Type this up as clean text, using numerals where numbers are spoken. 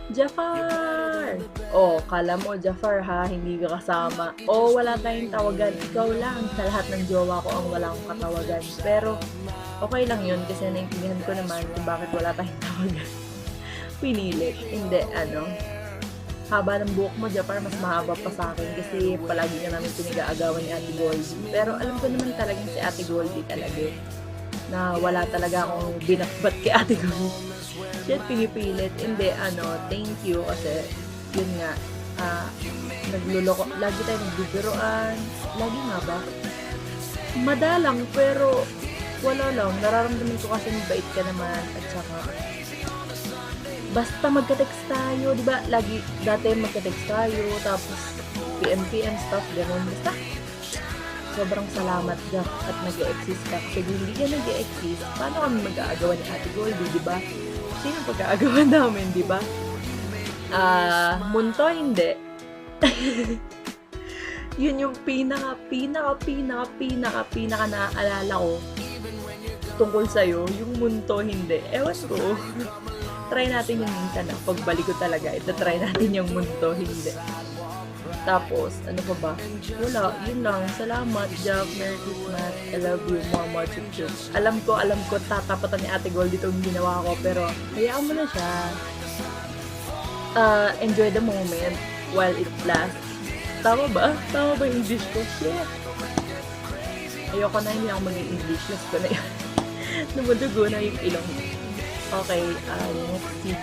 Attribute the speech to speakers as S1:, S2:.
S1: Jafar! Oh, kala mo Jafar ha, hindi ka kasama. Oh, wala tayong tawagan. Ikaw lang sa lahat ng jowa ko ang walang katawagan. Pero, okay lang yun kasi naintindihan ko naman kung bakit wala tayong tawagan. Pinilit. Hindi, haba ng buhok mo, Jafar, mas mahaba pa sa akin kasi palagi ka namin pinag-aagawan ni Ate Goldie. Pero alam ko naman talagang si Ate Goldie talaga na wala talaga akong binakbat kay Ate Goldie. Shit, pinipilit. Hindi, thank you kasi yun nga, nagluloko, lagi tayo nagbibiroan. Lagi nga ba? Madalang, pero wala lang. Nararamdaman ko kasi mabait ka naman at saka basta magka-text tayo, di ba? Lagi, dati magka-text tayo, tapos PM stuff, ganun. Basta, sobrang salamat, Jack, at nag-e-exist ka. Kasi kung hindi ka nag-e-exist, paano kami mag-aagawan ni Ate Goldie, di ba? Sino pag-aagawan namin, di ba? Munto, hindi. Yun yung pinaka naaalala ko tungkol sa'yo, yung munto, hindi. Ewan ko. Try natin yung minsan na pagbalik ko talaga, try natin yung munto, hindi. Tapos, ano pa ba? Wala, yun lang. Salamat, Jack. Merry Christmas. I love you, Mama Chup. Alam ko, tatapatan ni Ate Gold itong ginawa ko, pero hayaan mo na siya. Enjoy the moment while it lasts. Tama ba? Tama ba yung English ko? Shit. Ayoko na, hindi ako mag-English. Last ko na yun. Namadugo na yung ilong. Okay, let's see.